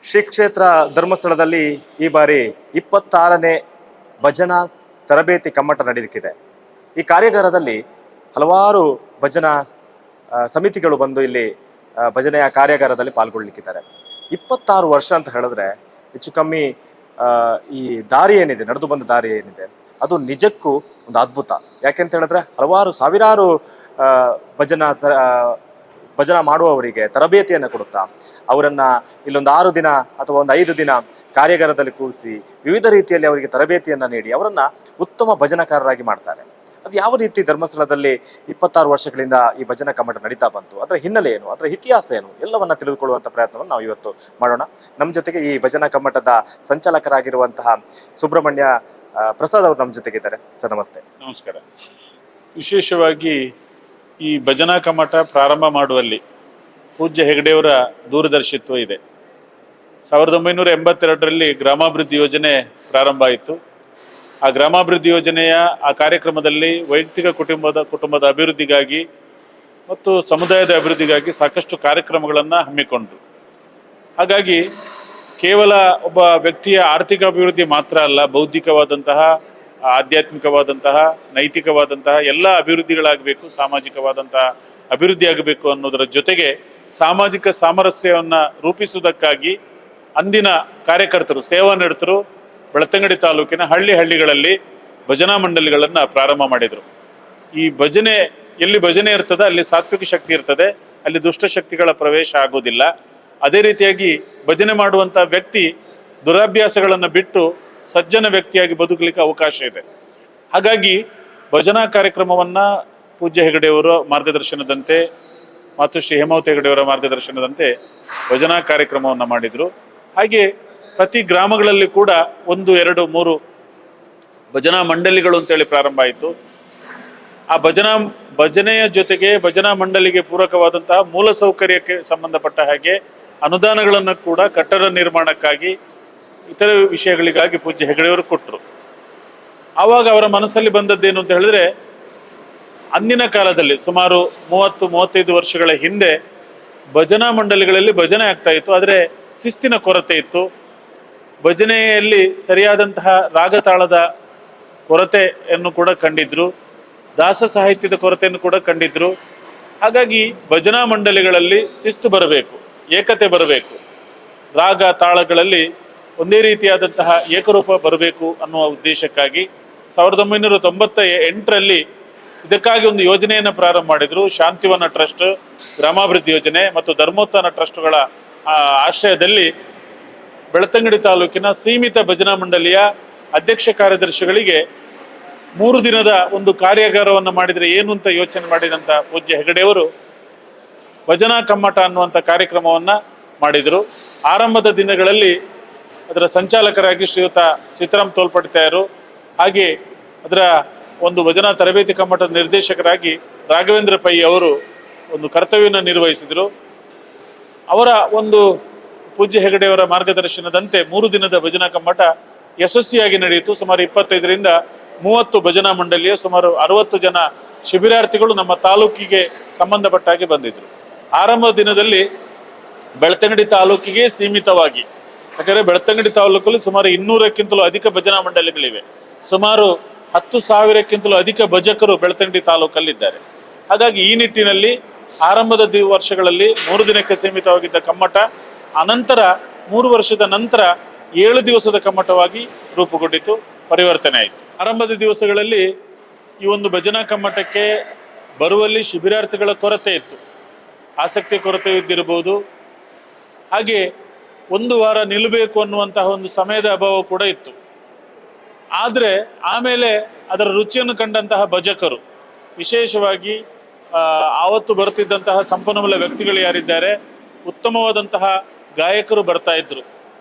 ಶ್ರೀ ಕ್ಷೇತ್ರ ಧರ್ಮಸ್ಥಳದಲ್ಲಿ ಈ ಬಾರಿ 26ನೇ ಭಜನಾ ತರಬೇತಿ ಕಮ್ಮಟ ನಡೆಯುತ್ತಿದೆ. ಈ ಕಾರ್ಯಾಗಾರದಲ್ಲಿ ಹಲವಾರು ಭಜನಾ ಸಮಿತಿಗಳು ಬಂದು ಇಲ್ಲಿ ಭಜನೆಯ ಕಾರ್ಯಾಗಾರದಲ್ಲಿ ಪಾಲ್ಗೊಳ್ಳಿಕ್ಕಿದ್ದಾರೆ. 26 ವರ್ಷ ಅಂತ ಹೇಳಿದ್ರೆ ಹೆಚ್ಚು ಕಮ್ಮಿ ಈ ದಾರಿ ಏನಿದೆ, ನಡೆದು ಬಂದ ದಾರಿ ಏನಿದೆ, ಅದು ನಿಜಕ್ಕೂ ಒಂದು ಅದ್ಭುತ. ಯಾಕೆಂತ ಹೇಳಿದ್ರೆ ಹಲವಾರು ಸಾವಿರಾರು ಭಜನಾ ಮಾಡುವವರಿಗೆ ತರಬೇತಿಯನ್ನು ಕೊಡುತ್ತಾ ಅವರನ್ನ ಇಲ್ಲೊಂದು 6 ದಿನ ಅಥವಾ ಒಂದು 5 ದಿನ ಕಾರ್ಯಾಗಾರದಲ್ಲಿ ಕೂರಿಸಿ ವಿವಿಧ ರೀತಿಯಲ್ಲಿ ಅವರಿಗೆ ತರಬೇತಿಯನ್ನ ನೀಡಿ ಅವರನ್ನ ಉತ್ತಮ ಭಜನಕಾರರಾಗಿ ಮಾಡ್ತಾರೆ. ಅದು ಯಾವ ರೀತಿ ಧರ್ಮಸ್ಥಳದಲ್ಲಿ 26 ವರ್ಷಗಳಿಂದ ಈ ಭಜನಾ ಕಮ್ಮಟ ನಡೀತಾ ಬಂತು, ಅದರ ಹಿನ್ನೆಲೆ ಏನು, ಅದರ ಇತಿಹಾಸ ಏನು, ಎಲ್ಲವನ್ನ ತಿಳಿದುಕೊಳ್ಳುವಂತ ಪ್ರಯತ್ನವನ್ನು ನಾವು ಇವತ್ತು ಮಾಡೋಣ. ನಮ್ಮ ಜೊತೆಗೆ ಈ ಭಜನಾ ಕಮ್ಮಟದ ಸಂಚಾಲಕರಾಗಿರುವಂತಹ ಸುಬ್ರಹ್ಮಣ್ಯ ಪ್ರಸಾದ್ ಅವರು ನಮ್ಮ ಜೊತೆಗಿದ್ದಾರೆ. ಸರ್ ನಮಸ್ತೆ. ನಮಸ್ಕಾರ. ವಿಶೇಷವಾಗಿ ಈ ಭಜನಾ ಕಮ್ಮಟ ಪ್ರಾರಂಭ ಮಾಡುವಲ್ಲಿ ಪೂಜ್ಯ ಹೆಗಡೆಯವರ ದೂರದರ್ಶಿತ್ವ ಇದೆ. 1982ರಲ್ಲಿ ಗ್ರಾಮಾಭಿವೃದ್ಧಿ ಯೋಜನೆ ಪ್ರಾರಂಭ ಆಯಿತು. ಆ ಗ್ರಾಮಾಭಿವೃದ್ಧಿ ಯೋಜನೆಯ ಆ ಕಾರ್ಯಕ್ರಮದಲ್ಲಿ ವೈಯಕ್ತಿಕ ಕುಟುಂಬದ ಅಭಿವೃದ್ಧಿಗಾಗಿ ಮತ್ತು ಸಮುದಾಯದ ಅಭಿವೃದ್ಧಿಗಾಗಿ ಸಾಕಷ್ಟು ಕಾರ್ಯಕ್ರಮಗಳನ್ನು ಹಮ್ಮಿಕೊಂಡ್ರು. ಹಾಗಾಗಿ ಕೇವಲ ಒಬ್ಬ ವ್ಯಕ್ತಿಯ ಆರ್ಥಿಕ ಅಭಿವೃದ್ಧಿ ಮಾತ್ರ ಅಲ್ಲ, ಬೌದ್ಧಿಕವಾದಂತಹ, ಆಧ್ಯಾತ್ಮಿಕವಾದಂತಹ, ನೈತಿಕವಾದಂತಹ ಎಲ್ಲ ಅಭಿವೃದ್ಧಿಗಳಾಗಬೇಕು, ಸಾಮಾಜಿಕವಾದಂತಹ ಅಭಿವೃದ್ಧಿ ಆಗಬೇಕು ಅನ್ನೋದರ ಜೊತೆಗೆ ಸಾಮಾಜಿಕ ಸಾಮರಸ್ಯವನ್ನು ರೂಪಿಸುವುದಕ್ಕಾಗಿ ಅಂದಿನ ಕಾರ್ಯಕರ್ತರು, ಸೇವಾ ನಿರತರು ಬೆಳ್ತಂಗಡಿ ತಾಲೂಕಿನ ಹಳ್ಳಿಗಳಲ್ಲಿ ಭಜನಾ ಮಂಡಳಿಗಳನ್ನು ಪ್ರಾರಂಭ ಮಾಡಿದರು. ಈ ಭಜನೆ ಎಲ್ಲಿ ಭಜನೆ ಇರ್ತದೆ ಅಲ್ಲಿ ಸಾತ್ವಿಕ ಶಕ್ತಿ ಇರ್ತದೆ, ಅಲ್ಲಿ ದುಷ್ಟಶಕ್ತಿಗಳ ಪ್ರವೇಶ ಆಗೋದಿಲ್ಲ. ಅದೇ ರೀತಿಯಾಗಿ ಭಜನೆ ಮಾಡುವಂಥ ವ್ಯಕ್ತಿ ದುರಭ್ಯಾಸಗಳನ್ನು ಬಿಟ್ಟು ಸಜ್ಜನ ವ್ಯಕ್ತಿಯಾಗಿ ಬದುಕಲಿಕ್ಕೆ ಅವಕಾಶ ಇದೆ. ಹಾಗಾಗಿ ಭಜನಾ ಕಾರ್ಯಕ್ರಮವನ್ನು ಪೂಜ್ಯ ಹೆಗಡೆಯವರ ಮಾರ್ಗದರ್ಶನದಂತೆ ಮತ್ತು ಶ್ರೀ ಹೇಮಾವತಿ ಹೆಗಡೆಯವರ ಮಾರ್ಗದರ್ಶನದಂತೆ ಭಜನಾ ಕಾರ್ಯಕ್ರಮವನ್ನು ಮಾಡಿದರು. ಹಾಗೆ ಪ್ರತಿ ಗ್ರಾಮಗಳಲ್ಲಿ ಕೂಡ 1, 2, 3 ಭಜನಾ ಮಂಡಳಿಗಳು ಅಂತೇಳಿ ಪ್ರಾರಂಭ ಆಯಿತು. ಆ ಭಜನೆಯ ಜೊತೆಗೆ ಭಜನಾ ಮಂಡಳಿಗೆ ಪೂರಕವಾದಂತಹ ಮೂಲ ಸೌಕರ್ಯಕ್ಕೆ ಸಂಬಂಧಪಟ್ಟ ಹಾಗೆ ಅನುದಾನಗಳನ್ನು ಕೂಡ ಕಟ್ಟಡ ನಿರ್ಮಾಣಕ್ಕಾಗಿ ಇತರ ವಿಷಯಗಳಿಗಾಗಿ ಪೂಜ್ಯ ಹೆಗಡೆಯವರು ಕೊಟ್ಟರು. ಆವಾಗ ಅವರ ಮನಸ್ಸಲ್ಲಿ ಬಂದದ್ದೇನು ಅಂತ ಹೇಳಿದ್ರೆ, ಅಂದಿನ ಕಾಲದಲ್ಲಿ ಸುಮಾರು 30-35 ವರ್ಷಗಳ ಹಿಂದೆ ಭಜನಾ ಮಂಡಳಿಗಳಲ್ಲಿ ಭಜನೆ ಆಗ್ತಾ ಇತ್ತು, ಆದರೆ ಶಿಸ್ತಿನ ಕೊರತೆ ಇತ್ತು. ಭಜನೆಯಲ್ಲಿ ಸರಿಯಾದಂತಹ ರಾಗತಾಳದ ಕೊರತೆಯನ್ನು ಕೂಡ ಕಂಡಿದ್ರು, ದಾಸ ಸಾಹಿತ್ಯದ ಕೊರತೆಯನ್ನು ಕೂಡ ಕಂಡಿದ್ರು. ಹಾಗಾಗಿ ಭಜನಾ ಮಂಡಳಿಗಳಲ್ಲಿ ಶಿಸ್ತು ಬರಬೇಕು, ಏಕತೆ ಬರಬೇಕು, ರಾಗ ತಾಳಗಳಲ್ಲಿ ಒಂದೇ ರೀತಿಯಾದಂತಹ ಏಕರೂಪ ಬರಬೇಕು ಅನ್ನುವ ಉದ್ದೇಶಕ್ಕಾಗಿ 1998ರಲ್ಲಿ ಇದಕ್ಕಾಗಿ ಒಂದು ಯೋಜನೆಯನ್ನು ಪ್ರಾರಂಭ ಮಾಡಿದರು. ಶಾಂತಿವನ ಟ್ರಸ್ಟ್, ಗ್ರಾಮಾಭಿವೃದ್ಧಿ ಯೋಜನೆ ಮತ್ತು ಧರ್ಮೋತ್ಥಾನ ಟ್ರಸ್ಟ್ಗಳ ಆಶ್ರಯದಲ್ಲಿ ಬೆಳ್ತಂಗಡಿ ತಾಲೂಕಿನ ಸೀಮಿತ ಭಜನಾ ಮಂಡಳಿಯ ಅಧ್ಯಕ್ಷ ಕಾರ್ಯದರ್ಶಿಗಳಿಗೆ 3 ದಿನದ ಒಂದು ಕಾರ್ಯಾಗಾರವನ್ನು ಮಾಡಿದರೆ ಏನು ಅಂತ ಯೋಚನೆ ಮಾಡಿದಂಥ ಪೂಜ್ಯ ಹೆಗಡೆಯವರು ಭಜನಾ ಕಮ್ಮಟ ಅನ್ನುವಂಥ ಕಾರ್ಯಕ್ರಮವನ್ನು ಮಾಡಿದರು. ಆರಂಭದ ದಿನಗಳಲ್ಲಿ ಅದರ ಸಂಚಾಲಕರಾಗಿ ಶ್ರೀಯುತ ಸೀತಾರಾಮ್ ತೋಲ್ಪಡ್ತಾಯರು, ಹಾಗೆ ಅದರ ಒಂದು ಭಜನಾ ತರಬೇತಿ ಕಮ್ಮಟದ ನಿರ್ದೇಶಕರಾಗಿ ರಾಘವೇಂದ್ರ ಪೈ ಅವರು ಒಂದು ಕರ್ತವ್ಯವನ್ನು ನಿರ್ವಹಿಸಿದರು. ಅವರ ಒಂದು ಪೂಜ್ಯ ಹೆಗಡೆಯವರ ಮಾರ್ಗದರ್ಶನದಂತೆ 3 ದಿನದ ಭಜನಾ ಕಮ್ಮಟ ಯಶಸ್ವಿಯಾಗಿ ನಡೆಯಿತು. ಸುಮಾರು 25ರಿಂದ 30 ಭಜನಾ ಮಂಡಳಿಯ ಸುಮಾರು 60 ಜನ ಶಿಬಿರಾರ್ಥಿಗಳು ನಮ್ಮ ತಾಲೂಕಿಗೆ ಸಂಬಂಧಪಟ್ಟ ಹಾಗೆ ಬಂದಿದ್ರು. ಆರಂಭದ ದಿನದಲ್ಲಿ ಬೆಳ್ತಂಗಡಿ ತಾಲೂಕಿಗೆ ಸೀಮಿತವಾಗಿ, ಯಾಕಂದರೆ ಬೆಳ್ತಂಗಡಿ ತಾಲೂಕಲ್ಲಿ ಸುಮಾರು 200ಕ್ಕಿಂತಲೂ ಅಧಿಕ ಭಜನಾ ಮಂಡಳಿಗಳಿವೆ. ಸುಮಾರು 10,000ಕ್ಕಿಂತಲೂ ಅಧಿಕ ಭಜಕರು ಬೆಳ್ತಂಗಡಿ ತಾಲೂಕಲ್ಲಿದ್ದಾರೆ. ಹಾಗಾಗಿ ಈ ನಿಟ್ಟಿನಲ್ಲಿ ಆರಂಭದ ವರ್ಷಗಳಲ್ಲಿ 3 ದಿನಕ್ಕೆ ಸೀಮಿತವಾಗಿದ್ದ ಕಮ್ಮಟ ಅನಂತರ 3 ವರ್ಷದ ನಂತರ 7 ದಿವಸದ ಕಮ್ಮಟವಾಗಿ ರೂಪುಗೊಂಡಿತು, ಪರಿವರ್ತನೆ ಆಯಿತು. ಆರಂಭದ ದಿವಸಗಳಲ್ಲಿ ಈ ಒಂದು ಭಜನಾ ಕಮ್ಮಟಕ್ಕೆ ಬರುವಲ್ಲಿ ಶಿಬಿರಾರ್ಥಿಗಳ ಕೊರತೆ ಇತ್ತು, ಆಸಕ್ತಿ ಕೊರತೆ ಇದ್ದಿರಬಹುದು. ಹಾಗೆ 1 ವಾರ ನಿಲ್ಲಬೇಕು ಅನ್ನುವಂತಹ ಒಂದು ಸಮಯದ ಅಭಾವ ಕೂಡ ಇತ್ತು. ಆದರೆ ಆಮೇಲೆ ಅದರ ರುಚಿಯನ್ನು ಕಂಡಂತಹ ಭಜಕರು, ವಿಶೇಷವಾಗಿ ಆವತ್ತು ಬರ್ತಿದ್ದಂತಹ ಸಂಪನ್ಮೂಲ ವ್ಯಕ್ತಿಗಳು ಯಾರಿದ್ದಾರೆ, ಉತ್ತಮವಾದಂತಹ ಗಾಯಕರು ಬರ್ತಾ ಇದ್ರು.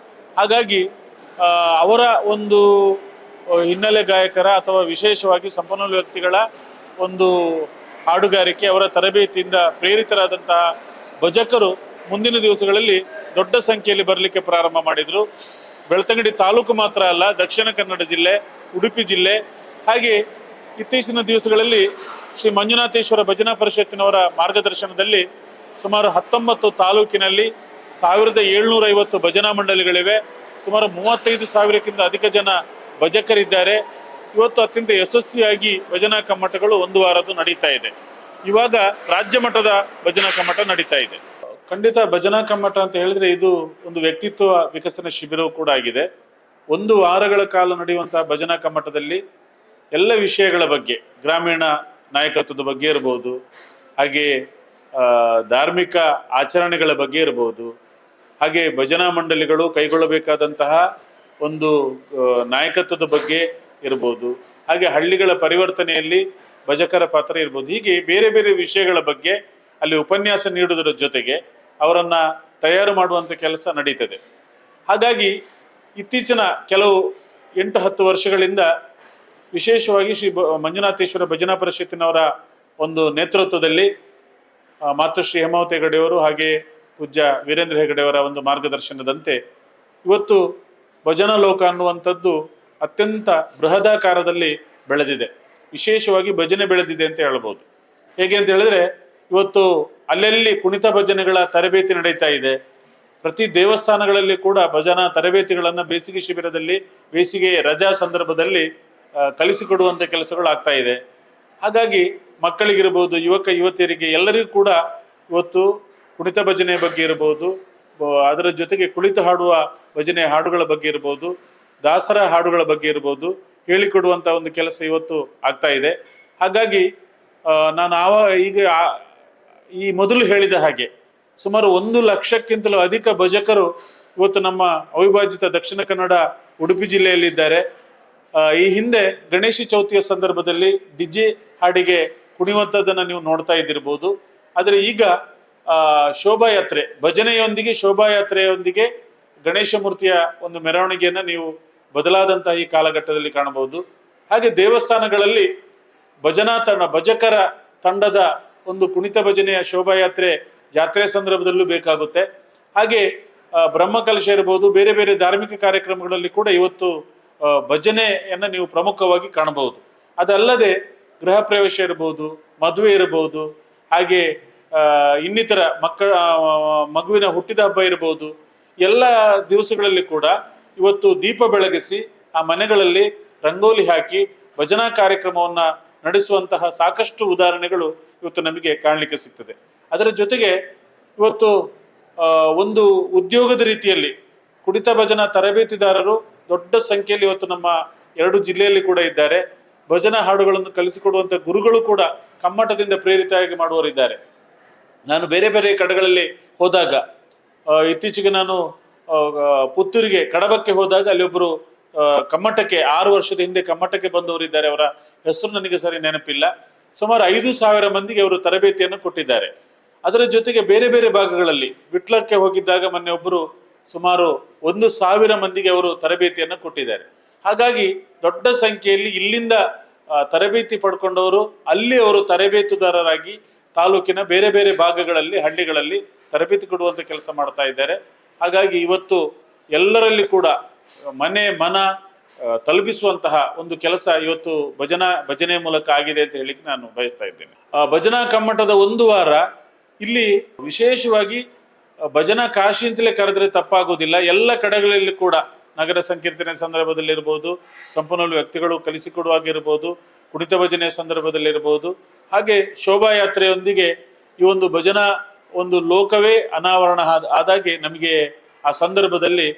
ಹಾಗಾಗಿ ಅವರ ಒಂದು ಹಿನ್ನೆಲೆ ಗಾಯಕರ ಅಥವಾ ವಿಶೇಷವಾಗಿ ಸಂಪನ್ಮೂಲ ವ್ಯಕ್ತಿಗಳ ಒಂದು ಹಾಡುಗಾರಿಕೆ, ಅವರ ತರಬೇತಿಯಿಂದ ಪ್ರೇರಿತರಾದಂತಹ ಭಜಕರು ಮುಂದಿನ ದಿವಸಗಳಲ್ಲಿ ದೊಡ್ಡ ಸಂಖ್ಯೆಯಲ್ಲಿ ಬರಲಿಕ್ಕೆ ಪ್ರಾರಂಭ ಮಾಡಿದರು. ಬೆಳ್ತಂಗಡಿ ತಾಲೂಕು ಮಾತ್ರ ಅಲ್ಲ, ದಕ್ಷಿಣ ಕನ್ನಡ ಜಿಲ್ಲೆ, ಉಡುಪಿ ಜಿಲ್ಲೆ, ಹಾಗೆ ಇತ್ತೀಚಿನ ದಿವಸಗಳಲ್ಲಿ ಶ್ರೀ ಮಂಜುನಾಥೇಶ್ವರ ಭಜನಾ ಪರಿಷತ್ತಿನವರ ಮಾರ್ಗದರ್ಶನದಲ್ಲಿ ಸುಮಾರು 19 ತಾಲೂಕಿನಲ್ಲಿ 1750 ಭಜನಾ ಮಂಡಳಿಗಳಿವೆ. ಸುಮಾರು 35,000ಕ್ಕಿಂತ ಅಧಿಕ ಜನ ಭಜಕರಿದ್ದಾರೆ. ಇವತ್ತು ಅತ್ಯಂತ ಯಶಸ್ವಿಯಾಗಿ ಭಜನಾ ಕಮ್ಮಟಗಳು ಒಂದು ವಾರದ್ದು ನಡೀತಾ ಇದೆ. ಇವಾಗ ರಾಜ್ಯ ಮಟ್ಟದ ಭಜನಾ ಕಮ್ಮಟ ನಡೀತಾ ಇದೆ. ಖಂಡಿತ ಭಜನಾ ಕಮ್ಮಟ ಅಂತ ಹೇಳಿದ್ರೆ ಇದು ಒಂದು ವ್ಯಕ್ತಿತ್ವ ವಿಕಸನ ಶಿಬಿರವೂ ಕೂಡ ಆಗಿದೆ. 1 ವಾರಗಳ ಕಾಲ ನಡೆಯುವಂತಹ ಭಜನಾ ಕಮ್ಮಟದಲ್ಲಿ ಎಲ್ಲ ವಿಷಯಗಳ ಬಗ್ಗೆ, ಗ್ರಾಮೀಣ ನಾಯಕತ್ವದ ಬಗ್ಗೆ ಇರಬಹುದು, ಹಾಗೆ ಧಾರ್ಮಿಕ ಆಚರಣೆಗಳ ಬಗ್ಗೆ ಇರಬಹುದು, ಹಾಗೆ ಭಜನಾ ಮಂಡಳಿಗಳು ಕೈಗೊಳ್ಳಬೇಕಾದಂತಹ ಒಂದು ನಾಯಕತ್ವದ ಬಗ್ಗೆ ಇರಬಹುದು, ಹಾಗೆ ಹಳ್ಳಿಗಳ ಪರಿವರ್ತನೆಯಲ್ಲಿ ಭಜಕರ ಪಾತ್ರ ಇರ್ಬೋದು. ಹೀಗೆ ಬೇರೆ ಬೇರೆ ವಿಷಯಗಳ ಬಗ್ಗೆ ಅಲ್ಲಿ ಉಪನ್ಯಾಸ ನೀಡುವುದರ ಜೊತೆಗೆ ಅವರನ್ನ ತಯಾರು ಮಾಡುವಂಥ ಕೆಲಸ ನಡೀತದೆ. ಹಾಗಾಗಿ ಇತ್ತೀಚಿನ ಕೆಲವು 8-10 ವರ್ಷಗಳಿಂದ ವಿಶೇಷವಾಗಿ ಶ್ರೀ ಮಂಜುನಾಥೇಶ್ವರ ಭಜನಾ ಪರಿಷತ್ತಿನವರ ಒಂದು ನೇತೃತ್ವದಲ್ಲಿ ಮಾತೃಶ್ರೀ ಹೇಮಾವತಿ ಹೆಗಡೆಯವರು ಹಾಗೆ ಪೂಜ್ಯ ವೀರೇಂದ್ರ ಹೆಗಡೆಯವರ ಒಂದು ಮಾರ್ಗದರ್ಶನದಂತೆ ಇವತ್ತು ಭಜನಾ ಲೋಕ ಅನ್ನುವಂಥದ್ದು ಅತ್ಯಂತ ಬೃಹದಾಕಾರದಲ್ಲಿ ಬೆಳೆದಿದೆ. ವಿಶೇಷವಾಗಿ ಭಜನೆ ಬೆಳೆದಿದೆ ಅಂತ ಹೇಳ್ಬೋದು. ಹೇಗೆ ಅಂತ ಹೇಳಿದ್ರೆ ಇವತ್ತು ಅಲ್ಲೆಲ್ಲಿ ಕುಣಿತ ಭಜನೆಗಳ ತರಬೇತಿ ನಡೀತಾ ಇದೆ. ಪ್ರತಿ ದೇವಸ್ಥಾನಗಳಲ್ಲಿ ಕೂಡ ಭಜನಾ ತರಬೇತಿಗಳನ್ನು ಬೇಸಿಗೆ ಶಿಬಿರದಲ್ಲಿ, ಬೇಸಿಗೆ ರಜಾ ಸಂದರ್ಭದಲ್ಲಿ ಕಲಿಸಿಕೊಡುವಂಥ ಕೆಲಸಗಳು ಆಗ್ತಾ ಇದೆ. ಹಾಗಾಗಿ ಮಕ್ಕಳಿಗಿರ್ಬೋದು, ಯುವಕ ಯುವತಿಯರಿಗೆ ಎಲ್ಲರಿಗೂ ಕೂಡ ಇವತ್ತು ಕುಣಿತ ಭಜನೆ ಬಗ್ಗೆ ಇರ್ಬೋದು, ಅದರ ಜೊತೆಗೆ ಕುಳಿತು ಹಾಡುವ ಭಜನೆ ಹಾಡುಗಳ ಬಗ್ಗೆ ಇರ್ಬೋದು, ದಾಸರ ಹಾಡುಗಳ ಬಗ್ಗೆ ಇರ್ಬೋದು, ಹೇಳಿಕೊಡುವಂಥ ಒಂದು ಕೆಲಸ ಇವತ್ತು ಆಗ್ತಾ ಇದೆ. ಹಾಗಾಗಿ ನಾನು ಈಗ ಈ ಮೊದಲು ಹೇಳಿದ ಹಾಗೆ ಸುಮಾರು 1 ಲಕ್ಷಕ್ಕಿಂತಲೂ ಅಧಿಕ ಭಜಕರು ಇವತ್ತು ನಮ್ಮ ಅವಿಭಾಜಿತ ದಕ್ಷಿಣ ಕನ್ನಡ ಉಡುಪಿ ಜಿಲ್ಲೆಯಲ್ಲಿದ್ದಾರೆ. ಈ ಹಿಂದೆ ಗಣೇಶ ಚೌತಿಯ ಸಂದರ್ಭದಲ್ಲಿ ಡಿಜೆ ಹಾಡಿಗೆ ಕುಣಿಯುವಂಥದ್ದನ್ನು ನೀವು ನೋಡ್ತಾ ಇದ್ದಿರ್ಬೋದು. ಆದರೆ ಈಗ ಶೋಭಾಯಾತ್ರೆ, ಭಜನೆಯೊಂದಿಗೆ ಶೋಭಾಯಾತ್ರೆಯೊಂದಿಗೆ ಗಣೇಶ ಮೂರ್ತಿಯ ಒಂದು ಮೆರವಣಿಗೆಯನ್ನು ನೀವು ಬದಲಾದಂತಹ ಈ ಕಾಲಘಟ್ಟದಲ್ಲಿ ಕಾಣಬಹುದು. ಹಾಗೆ ದೇವಸ್ಥಾನಗಳಲ್ಲಿ ಭಜಕರ ತಂಡದ ಒಂದು ಕುಣಿತ ಭಜನೆಯ ಶೋಭಾಯಾತ್ರೆ ಜಾತ್ರೆ ಸಂದರ್ಭದಲ್ಲೂ ಬೇಕಾಗುತ್ತೆ. ಹಾಗೆ ಬ್ರಹ್ಮಕಲಶ ಇರಬಹುದು, ಬೇರೆ ಬೇರೆ ಧಾರ್ಮಿಕ ಕಾರ್ಯಕ್ರಮಗಳಲ್ಲಿ ಕೂಡ ಇವತ್ತು ಭಜನೆಯನ್ನು ನೀವು ಪ್ರಮುಖವಾಗಿ ಕಾಣಬಹುದು. ಅದಲ್ಲದೆ ಗೃಹ ಪ್ರವೇಶ ಇರಬಹುದು, ಮದುವೆ ಇರಬಹುದು, ಹಾಗೆ ಇನ್ನಿತರ ಮಗುವಿನ ಹುಟ್ಟಿದ ಹಬ್ಬ ಇರಬಹುದು. ಎಲ್ಲ ದಿವಸಗಳಲ್ಲಿ ಕೂಡ ಇವತ್ತು ದೀಪ ಬೆಳಗಿಸಿ ಆ ಮನೆಗಳಲ್ಲಿ ರಂಗೋಲಿ ಹಾಕಿ ಭಜನಾ ಕಾರ್ಯಕ್ರಮವನ್ನ ನಡೆಸುವಂತಹ ಸಾಕಷ್ಟು ಉದಾಹರಣೆಗಳು ಇವತ್ತು ನಮಗೆ ಕಾಣಲಿಕ್ಕೆ ಸಿಗ್ತದೆ. ಅದರ ಜೊತೆಗೆ ಇವತ್ತು ಒಂದು ಉದ್ಯೋಗದ ರೀತಿಯಲ್ಲಿ ಕುಣಿತ ಭಜನಾ ತರಬೇತಿದಾರರು ದೊಡ್ಡ ಸಂಖ್ಯೆಯಲ್ಲಿ ಇವತ್ತು ನಮ್ಮ 2 ಜಿಲ್ಲೆಯಲ್ಲಿ ಕೂಡ ಇದ್ದಾರೆ. ಭಜನಾ ಹಾಡುಗಳನ್ನು ಕಲಿಸಿಕೊಡುವಂಥ ಗುರುಗಳು ಕೂಡ ಕಮ್ಮಟದಿಂದ ಪ್ರೇರಿತರಾಗಿ ಮಾಡುವವರಿದ್ದಾರೆ. ನಾನು ಬೇರೆ ಬೇರೆ ಕಡೆಗಳಲ್ಲಿ ಹೋದಾಗ, ಇತ್ತೀಚೆಗೆ ನಾನು ಪುತ್ತೂರಿಗೆ ಕಡಬಕ್ಕೆ ಹೋದಾಗ ಅಲ್ಲಿ ಒಬ್ಬರು ಕಮ್ಮಟಕ್ಕೆ 6 ವರ್ಷದ ಹಿಂದೆ ಕಮ್ಮಟಕ್ಕೆ ಬಂದವರಿದ್ದಾರೆ. ಅವರ ಹೆಸರು ನನಗೆ ಸರಿ ನೆನಪಿಲ್ಲ. ಸುಮಾರು 5,000 ಮಂದಿಗೆ ಅವರು ತರಬೇತಿಯನ್ನು ಕೊಟ್ಟಿದ್ದಾರೆ. ಅದರ ಜೊತೆಗೆ ಬೇರೆ ಬೇರೆ ಭಾಗಗಳಲ್ಲಿ ವಿಟ್ಲಕ್ಕೆ ಹೋಗಿದ್ದಾಗ ಮೊನ್ನೆ ಒಬ್ಬರು ಸುಮಾರು 1,000 ಮಂದಿಗೆ ಅವರು ತರಬೇತಿಯನ್ನು ಕೊಟ್ಟಿದ್ದಾರೆ. ಹಾಗಾಗಿ ದೊಡ್ಡ ಸಂಖ್ಯೆಯಲ್ಲಿ ಇಲ್ಲಿಂದ ತರಬೇತಿ ಪಡ್ಕೊಂಡವರು ಅಲ್ಲಿ ಅವರು ತರಬೇತುದಾರರಾಗಿ ತಾಲೂಕಿನ ಬೇರೆ ಬೇರೆ ಭಾಗಗಳಲ್ಲಿ, ಹಳ್ಳಿಗಳಲ್ಲಿ ತರಬೇತಿ ಕೊಡುವಂಥ ಕೆಲಸ ಮಾಡ್ತಾ ಇದ್ದಾರೆ. ಹಾಗಾಗಿ ಇವತ್ತು ಎಲ್ಲರಲ್ಲಿ ಕೂಡ ಮನ ತಲುಪಿಸುವಂತಹ ಒಂದು ಕೆಲಸ ಇವತ್ತು ಭಜನೆ ಮೂಲಕ ಆಗಿದೆ ಅಂತ ಹೇಳಿಕ್ಕೆ ನಾನು ಬಯಸ್ತಾ ಇದ್ದೇನೆ. ಭಜನಾ ಕಮ್ಮಟದ 1 ವಾರ ಇಲ್ಲಿ ವಿಶೇಷವಾಗಿ ಭಜನಾ ಕಾಶಿ ಅಂತಲೇ ಕರೆದ್ರೆ ತಪ್ಪಾಗೋದಿಲ್ಲ. ಎಲ್ಲ ಕಡೆಗಳಲ್ಲಿ ಕೂಡ ನಗರ ಸಂಕೀರ್ತನೆ ಸಂದರ್ಭದಲ್ಲಿರ್ಬೋದು, ಸಂಪನ್ಮೂಲ ವ್ಯಕ್ತಿಗಳು ಕಲಿಸಿಕೊಡುವಾಗಿರ್ಬೋದು, ಕುಣಿತ ಭಜನೆ ಸಂದರ್ಭದಲ್ಲಿರ್ಬೋದು, ಹಾಗೆ ಶೋಭಾಯಾತ್ರೆಯೊಂದಿಗೆ ಈ ಒಂದು ಭಜನಾ ಒಂದು ಲೋಕವೇ ಅನಾವರಣ ಆದಾಗೆ ನಮಗೆ ಆ ಸಂದರ್ಭದಲ್ಲಿ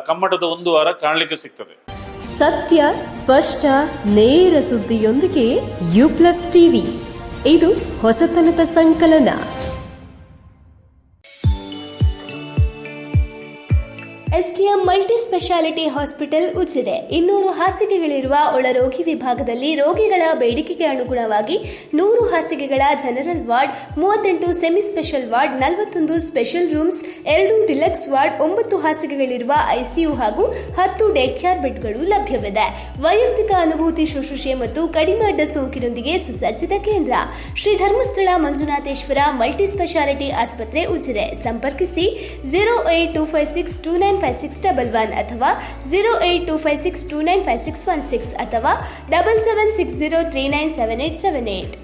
ಕಮ್ಮಟದ 1 ವಾರ ಕಾಣಲಿಕ್ಕೆ ಸಿಗ್ತದೆ. ಸತ್ಯ, ಸ್ಪಷ್ಟ, ನೇರ ಸುದ್ದಿಯೊಂದಿಗೆ U+ ಟಿವಿ, ಇದು ಹೊಸತನದ ಸಂಕಲನ. STM multi speciality hospital Ujire 200 ಹಾಸಿಗೆಗಳಿರುವ ಒಳರೋಗಿ ವಿಭಾಗದಲ್ಲಿ ರೋಗಿಗಳ ಬೇಡಿಕೆಗೆ ಅನುಗುಣವಾಗಿ 100 ಹಾಸಿಗೆಗಳ general ward, 38 semi special ward, 41 special rooms, 2 deluxe ward, 9 ಹಾಸಿಗೆಗಳಿರುವ ICU ಹಾಗೂ 10 ಡೇ ಕೇರ್ ಬೆಡ್ಗಳು ಲಭ್ಯವಿದೆ. ವೈಯಕ್ತಿಕ ಅನುಭೂತಿ ಶುಶ್ರೂಷೆ ಮತ್ತು ಕಡಿಮೆ ಅಡ್ಡ ಸೋಂಕಿನೊಂದಿಗೆ ಸುಸಜ್ಜಿತ ಕೇಂದ್ರ. ಶ್ರೀ ಧರ್ಮಸ್ಥಳ ಮಂಜುನಾಥೇಶ್ವರ ಮಲ್ಟಿ ಸ್ಪೆಷಾಲಿಟಿ ಆಸ್ಪತ್ರೆ ಉಜಿರೆ. ಸಂಪರ್ಕಿಸಿ 08256295611 ಅಥವಾ 08256295616 ಅಥವಾ 7760397878.